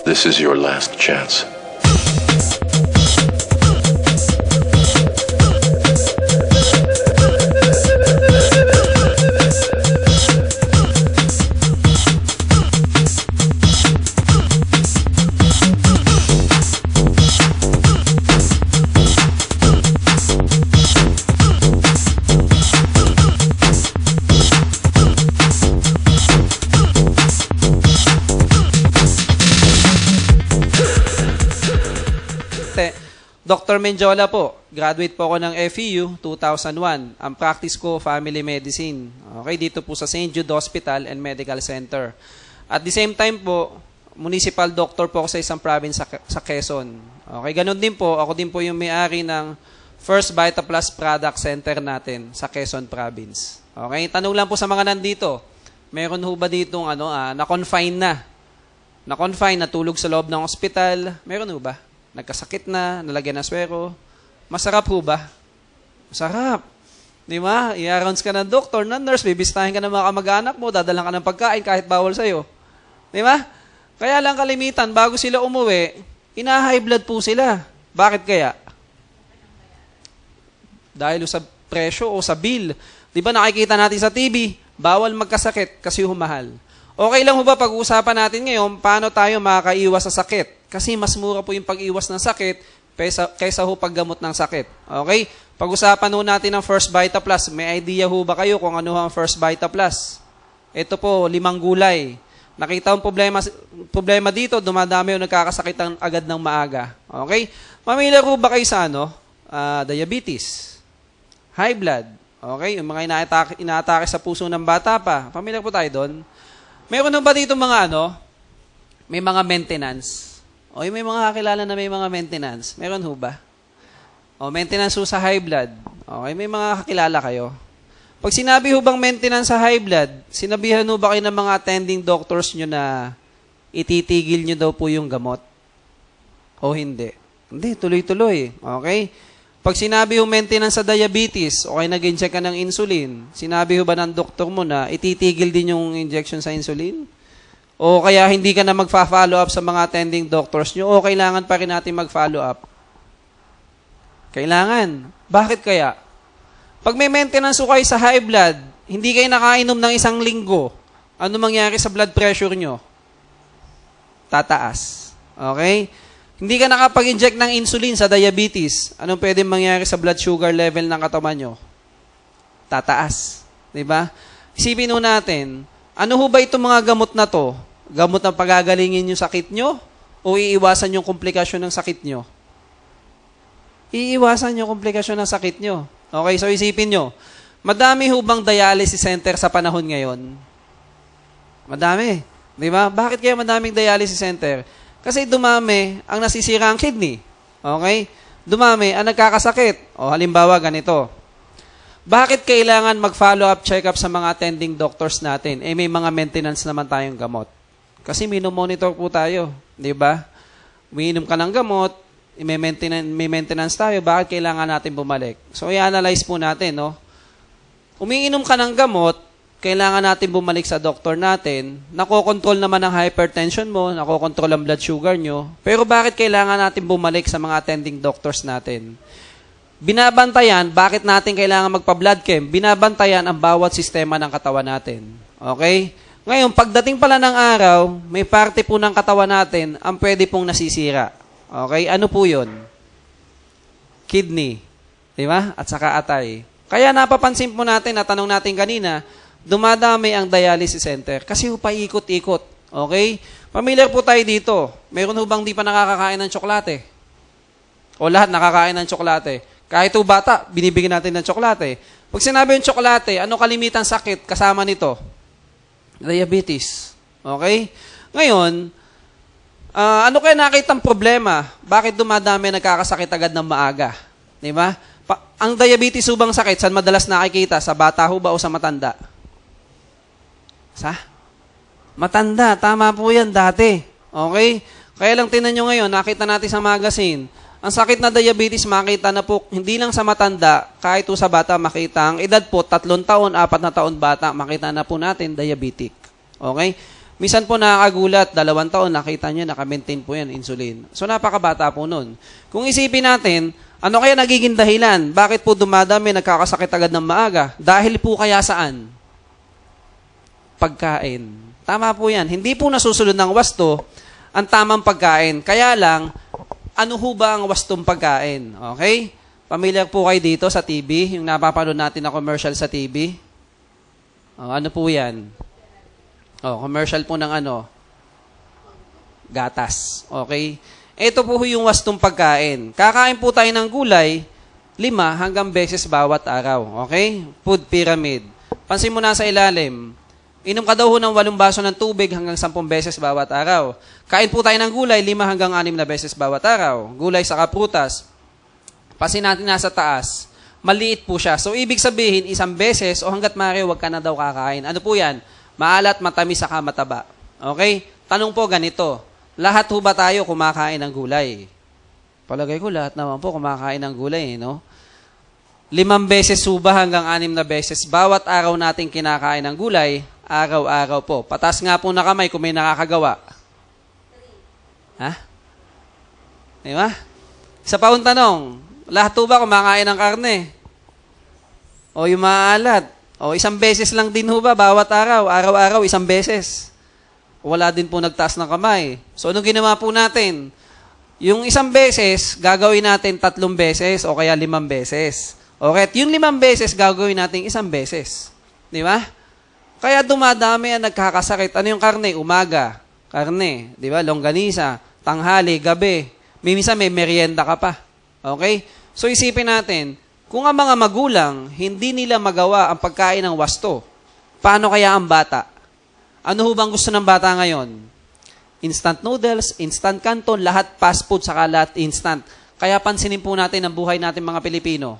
This is your last chance. Dr. Menjola po. Graduate po ako ng FEU 2001. Ang practice ko, family medicine. Okay, dito po sa St. Jude Hospital and Medical Center. At the same time po, municipal doctor po ako sa isang province sa Quezon. Okay, ganun din po. Ako din po yung may-ari ng First Vita Plus Product Center natin sa Quezon Province. Okay, tanong lang po sa mga nandito. Meron ho ba ditong na-confine na? Na-confine, natulog sa loob ng hospital? Meron ho ba? Nagkasakit na, nalagyan ng swero. Masarap ho ba? Masarap. Di ba? I-rounds ka ng doktor, ng nurse, bibistahin ka ng mga kamag-anak mo, dadalang ka ng pagkain kahit bawal sa'yo. Di ba? Kaya lang kalimitan, bago sila umuwi, ina-high blood po sila. Bakit kaya? Dahil sa presyo o sa bill. Di ba nakikita natin sa TV, bawal magkasakit kasi humahal. Okay lang ho ba pag-uusapan natin ngayon, paano tayo makakaiwas sa sakit? Kasi mas mura po yung pag-iwas ng sakit kaysa ho paggamot ng sakit. Okay? Pag-usapan ho natin ng First Vita Plus. May idea ho ba kayo kung ano ang First Vita Plus? Ito po, 5 gulay. Nakita ang problema dito, dumadami yung nagkakasakit agad ng maaga. Okay? Familiar ho ba kayo sa diabetes? High blood. Okay? Yung mga inaatake sa puso ng bata pa. Familiar po tayo doon? Meron ho ba dito mga may mga maintenance? O may mga kakilala na may mga maintenance. Meron ho ba? O maintenance ho sa high blood. Okay, may mga kakilala kayo. Pag sinabi ho bang maintenance sa high blood, sinabihan ho ba kayo ng mga attending doctors nyo na ititigil nyo daw po yung gamot? O hindi? Hindi, tuloy-tuloy. Okay? Pag sinabi ho maintenance sa diabetes, okay, nag-inject ka ng insulin, sinabi ho ba ng doktor mo na ititigil din yung injection sa insulin? O kaya hindi ka na magfa-follow up sa mga attending doctors nyo, o kailangan pa rin natin mag-follow up? Kailangan. Bakit kaya? Pag may maintenance kayo sa high blood, hindi kayo nakainom ng 1 linggo, ano mangyari sa blood pressure nyo? Tataas. Okay? Hindi ka nakapag-inject ng insulin sa diabetes, anong pwede mangyari sa blood sugar level ng katawan nyo? Tataas. Diba? Isipin ho natin, ano ho ba itong mga gamot na to? Gamot na pagagalingin yung sakit nyo? O iiwasan yung komplikasyon ng sakit nyo? Iiwasan yung komplikasyon ng sakit nyo. Okay, so isipin nyo, madami ho bang dialysis center sa panahon ngayon? Madami. Di ba? Bakit kaya madaming dialysis center? Kasi dumami ang nasisira ang kidney. Okay? Dumami ang nagkakasakit. O halimbawa ganito. Bakit kailangan mag-follow up check-up sa mga attending doctors natin? May mga maintenance naman tayong gamot. Kasi minomonitor po tayo, di ba? Umiinom ka ng gamot, may maintenance tayo, bakit kailangan natin bumalik? So, i-analyze po natin, no? Umiinom ka ng gamot, kailangan natin bumalik sa doktor natin, nakokontrol naman ang hypertension mo, nakokontrol ang blood sugar nyo, pero bakit kailangan natin bumalik sa mga attending doctors natin? Binabantayan, bakit natin kailangan magpa-blood chem? Binabantayan ang bawat sistema ng katawan natin. Okay? Ngayon, pagdating pala ng araw, may parte po ng katawan natin ang pwede pong nasisira. Okay? Ano po yun? Kidney. Di ba? At saka atay. Kaya napapansin po natin, natanong natin kanina, dumadami ang dialysis center kasi paikot-ikot. Okay? Familiar po tayo dito. Meron ho bang di pa nakakakain ng tsokolate? O lahat nakakain ng tsokolate? Kahit ho bata, binibigyan natin ng tsokolate. Pag sinabi yung tsokolate, ano kalimitan sakit kasama nito? Diabetes. Okay? Ngayon, ano kaya nakitang problema? Bakit dumadami nagkakasakit agad ng maaga? Di ba? Ang diabetes ubang sakit, saan madalas nakikita? Sa bata ho ba o sa matanda? Sa? Matanda. Tama po yan dati. Okay? Kaya lang tinan nyo ngayon, nakita natin sa magazine, ang sakit na diabetes makita na po, hindi lang sa matanda, kahit sa bata makita. Ang edad po, 3 taon, 4 na taon bata, makita na po natin diabetic. Okay? Minsan po nakakagulat, 2 taon, nakita nyo, naka-maintain po yan, insulin. So napakabata po nun. Kung isipin natin, ano kaya nagiging dahilan? Bakit po dumadami, nagkakasakit agad ng maaga? Dahil po kaya saan? Pagkain. Tama po yan. Hindi po nasusunod ng wasto ang tamang pagkain. Kaya lang, ano ho ba ang wastong pagkain? Okay? Pamilyar po kayo dito sa TV, yung napapanood natin na commercial sa TV. Ano po yan? Commercial po ng gatas. Okay? Ito po yung wastong pagkain. Kakain po tayo ng gulay, 5 hanggang beses bawat araw. Okay? Food pyramid. Pansin mo na sa ilalim, inom ka daw ho ng 8 baso ng tubig hanggang 10 beses bawat araw. Kain po tayo ng gulay, 5 hanggang 6 na beses bawat araw. Gulay sa prutas. Pasin natin nasa taas, maliit po siya. So, ibig sabihin, 1 beses o hanggat maaari, huwag ka na daw kakain. Ano po yan? Maalat, matamis, saka mataba. Okay? Tanong po ganito, lahat ho ba tayo kumakain ng gulay? Palagay ko, lahat naman po kumakain ng gulay, no? 5 beses suba hanggang 6 na beses. Bawat araw natin kinakain ng gulay, araw-araw po. Patas nga po na kamay kung may nakakagawa. Ha? Diba? Isa pa ang tanong, lahat po ba kumakain ng karne? O yung maalat? O 1 beses lang din ho ba bawat araw? Araw-araw 1 beses. Wala din po nagtaas ng kamay. So anong ginawa po natin? Yung 1 beses, gagawin natin 3 beses o kaya 5 beses. Okay, at yung 5 beses, gagawin natin 1 beses. Di ba? Kaya dumadami ang nagkakasakit. Ano yung karne? Umaga. Karne. Di ba? Longganisa. Tanghali, gabi. Minsan may merienda ka pa. Okay? So isipin natin, kung ang mga magulang, hindi nila magawa ang pagkain ng wasto, paano kaya ang bata? Ano ho bang gusto ng bata ngayon? Instant noodles, instant canton, lahat fast food, saka lahat instant. Kaya pansinin po natin ang buhay natin mga Pilipino.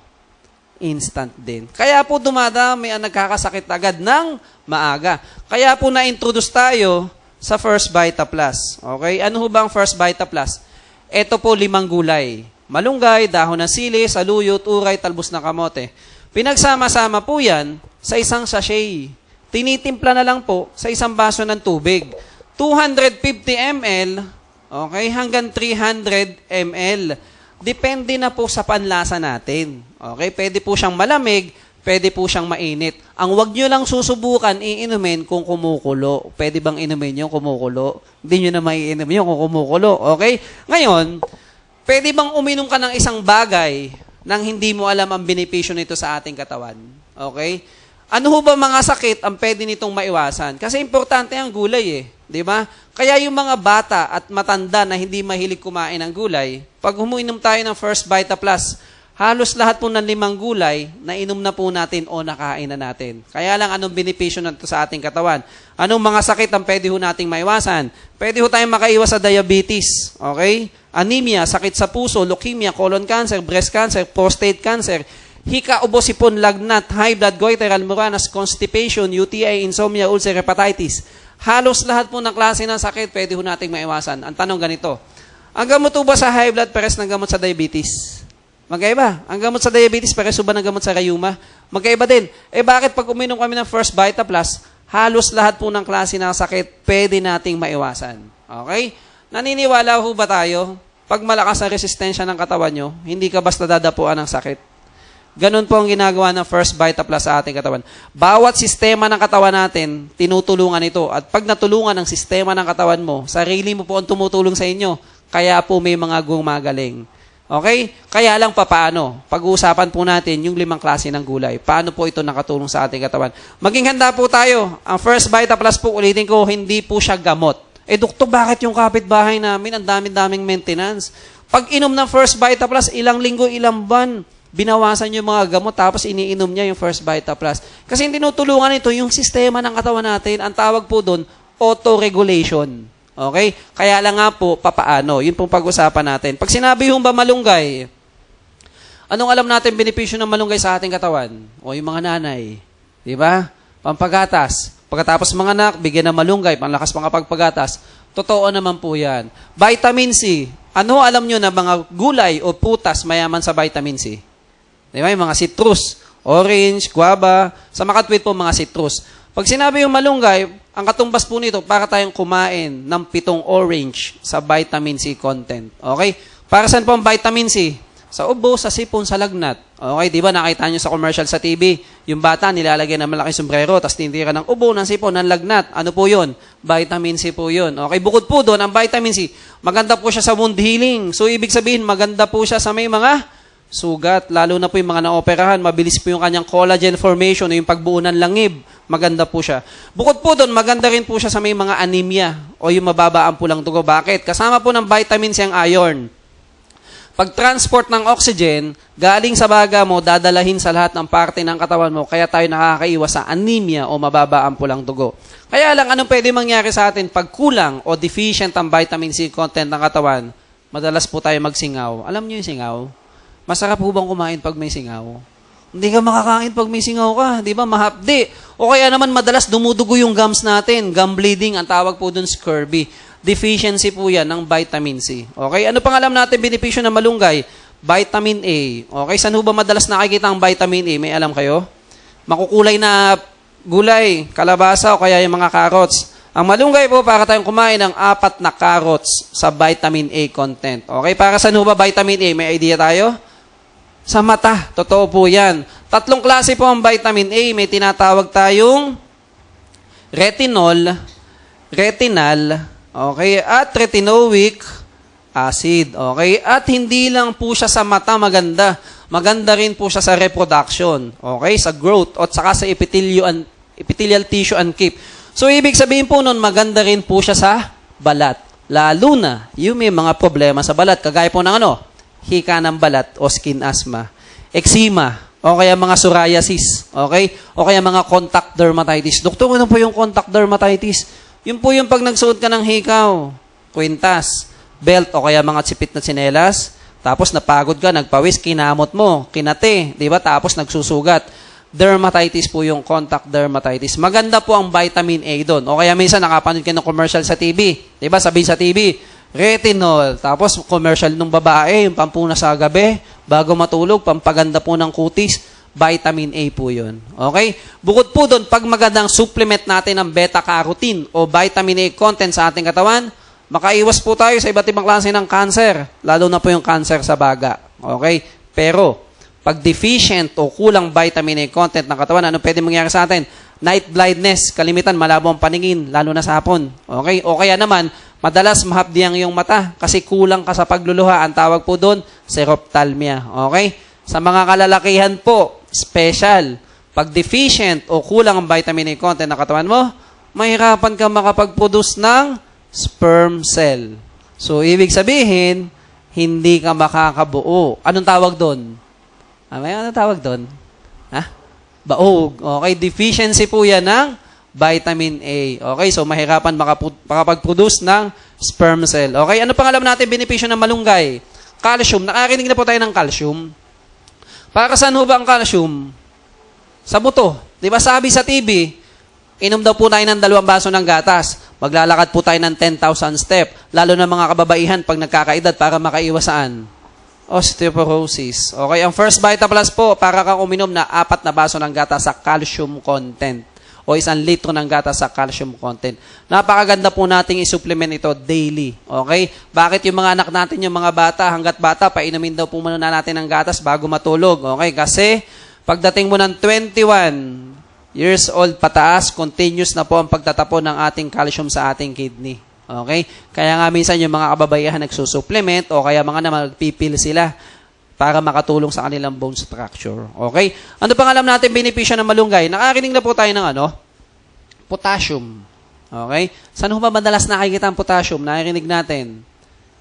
Instant din. Kaya po dumadami ang nagkakasakit agad ng maaga. Kaya po na-introduce tayo sa First Vita Plus. Okay? Ano ho bang First Vita Plus? Ito po 5 gulay. Malunggay, dahon ng sili, saluyot, uray, talbos ng kamote. Pinagsama-sama po yan sa isang sachet. Tinitimpla na lang po sa 1 baso ng tubig. 250 ml, okay, hanggang 300 ml. Depende na po sa panlasa natin. Okay, pwede po siyang malamig, pwede po siyang mainit. Ang wag nyo lang susubukan, iinumin kung kumukulo. Pwede bang inumin yung kumukulo? Hindi nyo na maiinom yung kung kumukulo. Okay? Ngayon, pwede bang uminom ka ng isang bagay nang hindi mo alam ang benepisyo nito sa ating katawan? Okay? Ano ho ba mga sakit ang pwede nitong maiwasan? Kasi importante ang gulay di ba? Kaya yung mga bata at matanda na hindi mahilig kumain ng gulay, pag huminom tayo ng First Vita Plus, halos lahat po ng 5 gulay, nainom na po natin o nakain na natin. Kaya lang, anong benepisyo nito sa ating katawan? Anong mga sakit ang pwede ho nating maiwasan? Pwede ho tayong makaiwas sa diabetes, okay? Anemia, sakit sa puso, leukemia, colon cancer, breast cancer, prostate cancer, hika, ubo, sipon, lagnat, high blood, goiter, almoranas, constipation, UTI, insomnia, ulcer, hepatitis. Halos lahat po ng klase ng sakit, pwede ho nating maiwasan. Ang tanong ganito, ang gamot ho ba sa high blood pares ng gamot sa diabetes? Magkaiba. Ang gamot sa diabetes, pares ba ng gamot sa rheuma? Magkaiba din. Bakit pag uminom kami ng First Vita Plus, halos lahat po ng klase ng sakit, pwede nating maiwasan. Okay? Naniniwala ho ba tayo? Pag malakas ang resistensya ng katawan nyo, hindi ka basta dadapuan ng sakit. Ganun po ang ginagawa ng First Vita Plus sa ating katawan. Bawat sistema ng katawan natin, tinutulungan ito. At pag natulungan ang sistema ng katawan mo, sarili mo po ang tumutulong sa inyo. Kaya po may mga gumagaling. Okay? Kaya lang papaano? Pag-uusapan po natin yung 5 klase ng gulay. Paano po ito nakatulong sa ating katawan? Maging handa po tayo. Ang First Vita Plus po, ulitin ko, hindi po siya gamot. Doktor, bakit yung kapitbahay namin, ang daming maintenance? Pag inom ng First Vita Plus, ilang linggo, ilang buwan, binawasan yung mga gamot, tapos iniinom niya yung First Vita Plus. Kasi hindi tinutulungan ito yung sistema ng katawan natin. Ang tawag po doon, auto-regulation. Okay? Kaya lang nga po, papaano? Yun pong pag-usapan natin. Pag sinabi yung ba malunggay, anong alam natin benepisyo ng malunggay sa ating katawan? O yung mga nanay. Di ba? Pampagatas. Pagkatapos mga anak, bigyan ng malunggay, panglakas pangkapagpagatas. Totoo naman po yan. Vitamin C. Ano alam nyo na mga gulay o putas mayaman sa vitamin C? Di ba? Yung mga citrus. Orange, guava. Sa makatwid po mga citrus. Pag sinabi yung malunggay, Ang katumbas po nito, para tayong kumain ng 7 orange sa vitamin C content. Okay? Para saan po ang vitamin C? Sa ubo, sa sipon, sa lagnat. Okay, di ba nakita nyo sa commercial sa TV, yung bata nilalagyan ng malaking sombrero, tapos tinitira ng ubo, ng sipon, ng lagnat. Ano po yun? Vitamin C po yun. Okay, bukod po doon, ang vitamin C, maganda po siya sa wound healing. So, ibig sabihin, maganda po siya sa may mga sugat, lalo na po yung mga naoperahan, mabilis po yung kanyang collagen formation, yung pagbuo ng langib, maganda po siya. Bukod po doon, maganda rin po siya sa may mga anemia o yung mababa ang pulang dugo. Bakit? Kasama po ng vitamin C ang iron. Pag-transport ng oxygen, galing sa baga mo, dadalahin sa lahat ng parte ng katawan mo, kaya tayo nakakaiwas sa anemia o mababa ang pulang dugo. Kaya lang, anong pwede mangyari sa atin pag kulang o deficient ang vitamin C content ng katawan? Madalas po tayo magsingaw. Alam niyo yung singaw? Masarap po bang kumain pag may singaw? Hindi ka makakain pag may singaw ka. Di ba? Mahapdi. O kaya naman madalas dumudugo yung gums natin. Gum bleeding, ang tawag po dun scurvy. Deficiency po yan ng vitamin C. Okay? Ano pang alam natin benepisyo ng malunggay? Vitamin A. Okay? Saan ho ba madalas nakikita ang vitamin A? May alam kayo? Makukulay na gulay, kalabasa o kaya yung mga carrots. Ang malunggay po, para tayong kumain ng 4 na carrots sa vitamin A content. Okay? Para saan ho ba vitamin A? May idea tayo? Sa mata. Totoo po yan. 3 klase po ang vitamin A. May tinatawag tayong retinol, retinal, okay, at retinoic acid. Okay? At hindi lang po siya sa mata maganda. Maganda rin po siya sa reproduction. Okay? Sa growth at saka sa epithelial tissue and keep. So, ibig sabihin po nun, maganda rin po siya sa balat. Lalo na yung may mga problema sa balat. Kagaya po ng hika ng balat o skin asthma, eczema, o kaya mga psoriasis, okay? O kaya mga contact dermatitis. Doktor, ano po yung contact dermatitis? Yun po yung pag nagsuot ka ng hikaw, kwintas, belt, o kaya mga sipit na tsinelas, tapos napagod ka, nagpawis, kinamot mo, kinate, di ba? Tapos nagsusugat. Dermatitis po yung contact dermatitis. Maganda po ang vitamin A doon. O kaya minsan nakapanood kayo ng commercial sa TV, di ba? Sabihin sa TV, retinol, tapos commercial ng babae, yung pampuna sa gabi, bago matulog, pampaganda po ng kutis, vitamin A po yun. Okay? Bukod po doon, pag magandang supplement natin ng beta-carotene o vitamin A content sa ating katawan, makaiwas po tayo sa iba't ibang klase ng cancer, lalo na po yung cancer sa baga. Okay? Pero, pag deficient o kulang vitamin A content ng katawan, ano pwede mangyari sa atin? Night blindness, kalimitan, malabo ang paningin, lalo na sa hapon. Okay? O kaya naman, madalas mahapdi ang iyong mata kasi kulang ka sa pagluluha. Ang tawag po doon, xerophthalmia. Okay? Sa mga kalalakihan po, special. Pag deficient o kulang ang vitamin A content ng katawan mo, mahirapan ka makapag-produce ng sperm cell. So, ibig sabihin, hindi ka makakabuo. Anong tawag doon? Anong tawag doon? Baog. Okay? Deficiency po yan ng vitamin A. Okay? So, mahirapan makapag-produce ng sperm cell. Okay? Ano pang alam natin benepisyo ng malunggay? Calcium. Nakarinig na po tayo ng calcium. Para saan ho ba ang calcium? Sa buto. Di ba sabi sa TV, inom daw po tayo ng 2 baso ng gatas. Maglalakad po tayo ng 10,000 step. Lalo na mga kababaihan pag nagkakaedad para makaiwas saan? Osteoporosis. Okay, ang First Vita Plus po, para kang uminom na 4 na baso ng gatas sa calcium content o 1 litro ng gatas sa calcium content. Napakaganda po nating i-supplement ito daily. Okay? Bakit yung mga anak natin, yung mga bata, hanggat bata, painumin daw po muna natin ng gatas bago matulog. Okay? Kasi pagdating mo ng 21 years old pataas, continuous na po ang pagtatapon ng ating calcium sa ating kidney. Okay? Kaya nga minsan yung mga kababaihan nagsusupplement o kaya mga naman magpipil sila para makatulong sa kanilang bone structure. Okay? Ano pang alam natin benepisyo ng malunggay? Nakarinig na po tayo ng potassium. Okay? Saan ho ba madalas nakikita ang potassium? Nakirinig natin?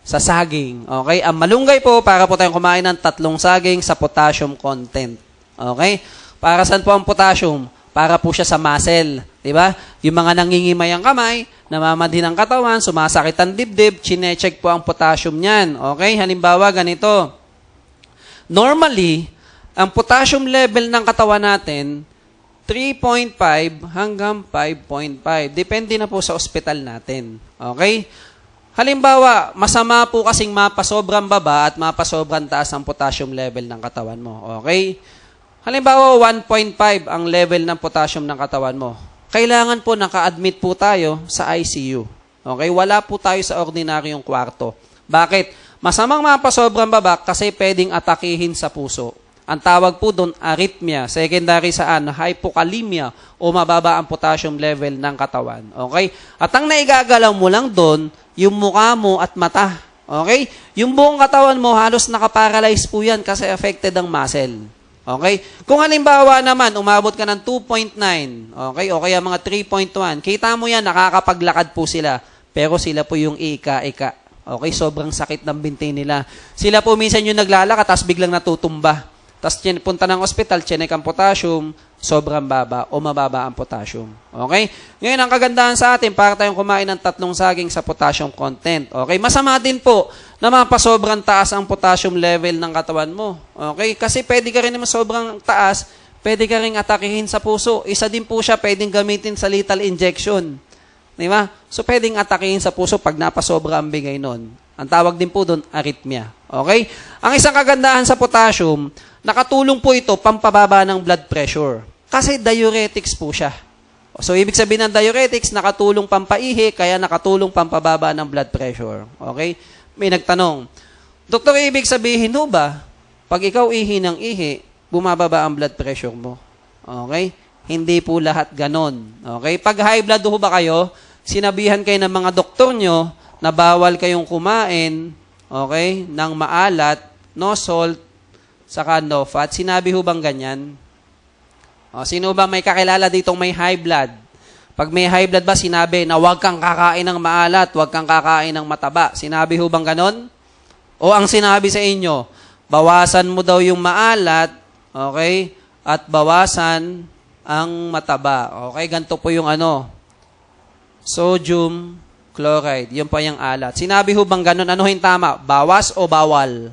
Sa saging. Okay? Ang malunggay po, para po tayong kumain ng 3 saging sa potassium content. Okay? Para saan po ang potassium? Para po siya sa muscle. Diba? Yung mga nangingimay ang kamay, namamadhin ang katawan, sumasakit ang dibdib, chinecheck po ang potassium niyan. Okay? Halimbawa, ganito. Normally, ang potassium level ng katawan natin, 3.5 hanggang 5.5. Depende na po sa ospital natin. Okay? Halimbawa, masama po kasing mapasobrang baba at mapasobrang taas ang potassium level ng katawan mo. Okay? Halimbawa, 1.5 ang level ng potassium ng katawan mo. kailangan po naka-admit po tayo sa ICU. Okay? Wala po tayo sa ordinaryong kwarto. Bakit? Masamang mapasobrang baba kasi pwedeng atakihin sa puso. Ang tawag po doon, arrhythmia. Secondary saan? Hypokalemia o mababa ang potassium level ng katawan. Okay? At ang naigagalaw mo lang doon, yung mukha mo at mata. Okay? Yung buong katawan mo, halos nakaparalyze po yan kasi affected ang muscle. Okay? Kung halimbawa naman, umabot ka ng 2.9, okay? O kaya mga 3.1, kita mo yan, nakakapaglakad po sila. Pero sila po yung ika-ika. Okay? Sobrang sakit ng binti nila. Sila po minsan yung naglalakad, tapos biglang natutumba. Tapos punta ng ospital, chinek ang potassium, sobrang baba o mababa ang potassium. Okay? Ngayon, ang kagandahan sa atin, para tayong kumain ng 3 saging sa potassium content. Okay? Masama din po na mapasobrang taas ang potassium level ng katawan mo. Okay? Kasi pwede ka rin naman sobrang taas, pwede ka rin atakihin sa puso. Isa din po siya pwedeng gamitin sa lethal injection. Di ba? So, pwedeng atakihin sa puso pag napasobra ang bigay nun. Ang tawag din po doon, arrhythmia. Okay? Ang isang kagandahan sa potassium, nakatulong po ito pampababa ng blood pressure. Kasi diuretics po siya. So, ibig sabihin ng diuretics, nakatulong pampaihi, kaya nakatulong pampababa ng blood pressure. Okay? May nagtanong, Doktor, ibig sabihin ho ba, pag ikaw ihi ng ihi, bumababa ang blood pressure mo? Okay? Hindi po lahat ganon. Okay? Pag high blood ho ba kayo, sinabihan kayo ng mga doktor nyo na bawal kayong kumain, okay, ng maalat, no salt, saka no fat. Sinabi ho bang ganyan? O, sino ba may kakilala ditong may high blood? Pag may high blood ba, sinabi na huwag kang kakain ng maalat, huwag kang kakain ng mataba. Sinabi ho bang ganon? O ang sinabi sa inyo, bawasan mo daw yung maalat, okay, at bawasan ang mataba. Okay, ganito po yung sodium chloride. Yun pa yung alat. Sinabi ho bang ganon? Ano yung tama? Bawas o bawal?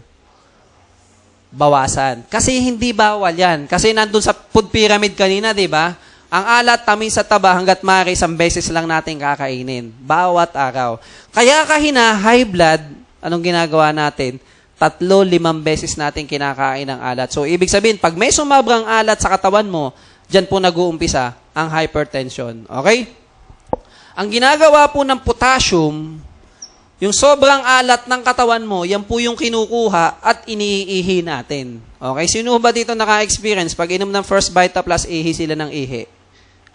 Bawasan. Kasi hindi bawal yan. Kasi nandun sa food pyramid kanina, di ba? Ang alat, tamis sa taba, hanggat maaari, isang beses lang natin kakainin. Bawat araw. Kaya kahina, high blood, anong ginagawa natin? 3-5 beses natin kinakain ang alat. So, ibig sabihin, pag may sumabrang alat sa katawan mo, dyan po nag-uumpisa ang hypertension. Okay? Ang ginagawa po ng potassium, yung sobrang alat ng katawan mo, yan po yung kinukuha at iniihi natin. Okay? Sino ba dito naka-experience? Pag inom ng First Vita Plus, ihi sila ng ihi.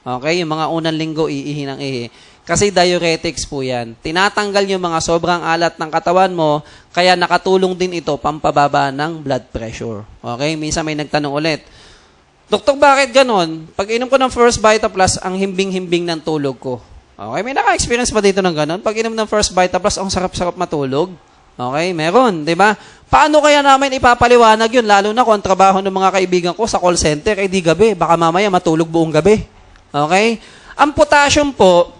Okay? Yung mga unang linggo, iihi ng ihi. Kasi diuretics po yan. Tinatanggal yung mga sobrang alat ng katawan mo, kaya nakatulong din ito pampababa ng blood pressure. Okay? Minsan may nagtanong ulit, Doktor, bakit ganon? Pag inom ko ng First Vita Plus, ang himbing-himbing ng tulog ko. Okay, may naka-experience pa dito ng ganon? Pag inom ng First Vita Plus, ang sarap-sarap matulog. Okay, meron, di ba? Paano kaya namin ipapaliwanag yun? Lalo na kung ang trabaho ng mga kaibigan ko sa call center, di gabi. Baka mamaya matulog buong gabi. Okay? Ang potassium po,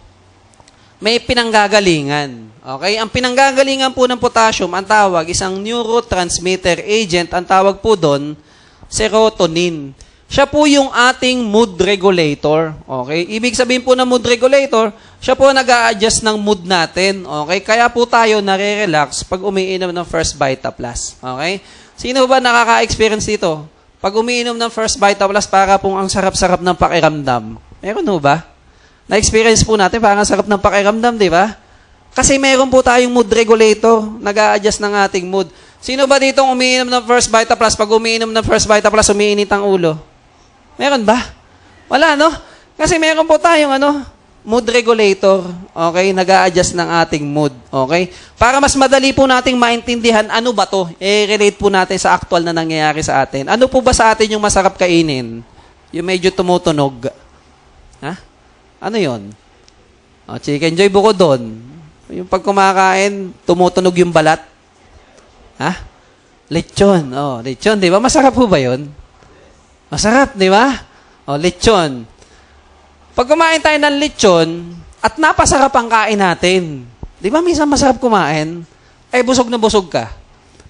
may pinanggagalingan. Okay? Ang pinanggagalingan po ng potassium, ang tawag, isang neurotransmitter agent, ang tawag po doon, serotonin. Siya po yung ating mood regulator. Okay? Ibig sabihin po ng mood regulator, siya po nag-a-adjust ng mood natin. Okay? Kaya po tayo nare-relax pag umiinom ng First Vita Plus. Okay? Sino ba nakaka-experience dito? Pag umiinom ng First Vita Plus, para pong ang sarap-sarap ng pakiramdam. Meron ho ba? Na-experience po natin, parang sarap ng pakiramdam, di ba? Kasi meron po tayong mood regulator, nag-a-adjust ng ating mood. Sino ba dito umiinom ng First Vita Plus? Pag umiinom ng First Vita Plus, umiinit ang ulo. Meron ba? Wala, no? Kasi meron po tayong mood regulator, okay? Nag-a-adjust ng ating mood, okay? Para mas madali po nating maintindihan, ano ba to? I-relate po natin sa actual na nangyayari sa atin. Ano po ba sa atin yung masarap kainin? Yung medyo tumutunog. Ha? Ano yon? Chicken Joy, buko doon. Yung pag kumakain, tumutunog yung balat. Ha? Lechon. Lechon, di ba? Masarap po ba yun? Masarap, di ba? Lechon. Pag kumain tayo ng lechon, at napasarap ang kain natin, di ba minsan masarap kumain? Busog na busog ka.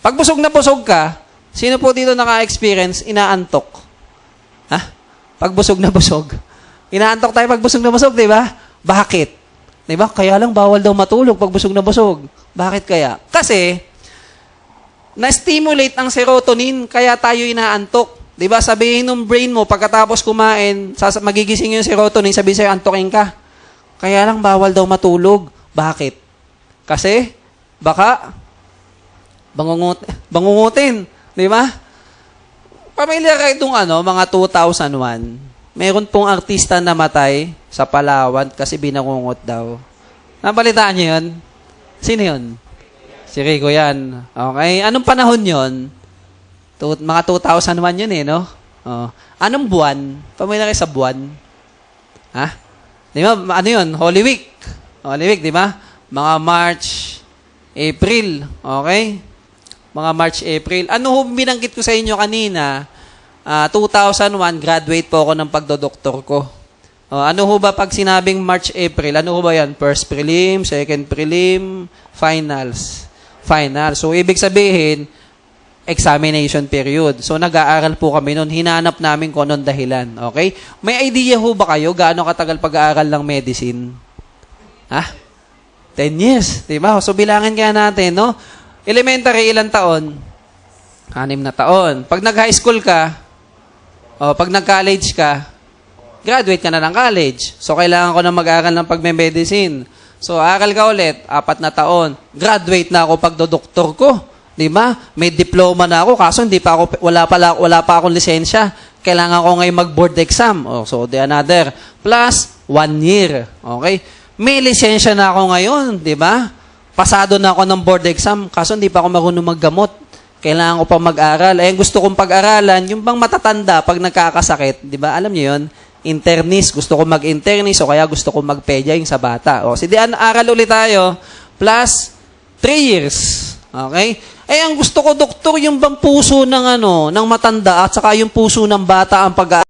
Pag busog na busog ka, sino po dito naka-experience, inaantok? Ha? Pag busog na busog. Inaantok tayo pag busog na busog, di ba? Bakit? Di ba? Kaya lang bawal daw matulog pag busog na busog. Bakit kaya? Kasi, na-stimulate ang serotonin, kaya tayo inaantok. Di ba, sabihin ng brain mo, pagkatapos kumain, magigising yung serotonin, sabihin sa'yo, antokin ka. Kaya lang, bawal daw matulog. Bakit? Kasi, baka, bangungutin. Di ba? Pamilya kayo itong mga 2001, meron pong artista na matay sa Palawan kasi binangungot daw. Nabalitaan niyo yun? Sino yun? Si Rico yan. Okay. Anong panahon yun? Mga 2001 yun no? Oh. Anong buwan? Pamilya kayo sa buwan? Ha? Di ba? Ano yun? Holy Week. Holy Week, di ba? Mga March, April. Okay? Mga March, April. Ano binanggit ko sa inyo kanina? 2001, graduate po ako ng pagdodoktor ko. Ano ho ba pag sinabing March, April? Ano ho ba yan? First prelim, second prelim, finals. Final. So, ibig sabihin, examination period. So, nag-aaral po kami noon. Hinanap namin kung anong dahilan. Okay? May idea ho ba kayo gaano katagal pag-aaral ng medicine? Ha? 10 years. Diba? So, bilangin kaya natin, no? Elementary, ilang taon? 6 na taon. Pag nag-high school ka, pag nag-college ka, graduate ka na ng college. So, kailangan ko na mag-aaral ng pagme-medicine. So, aral ka ulit, 4 na taon. Graduate na ako pagdodoktor ko. Di ba? May diploma na ako, kaso wala pa akong lisensya. Kailangan ko ngayon mag-board exam. So, the another. Plus, 1 year. Okay? May lisensya na ako ngayon, di ba? Pasado na ako ng board exam, kaso hindi pa ako marunong maggamot. Kailangan ko pa mag-aral. Gusto kong pag-aralan, yung bang matatanda pag nagkakasakit, di ba? Alam niyo yun? Internist. Gusto ko mag-internist o kaya gusto ko mag-pedya yung sa bata. Aral ulit tayo. Plus, 3 years. Okay? Ang gusto ko, doktor, yung bang puso ng matanda at saka yung puso ng bata ang pag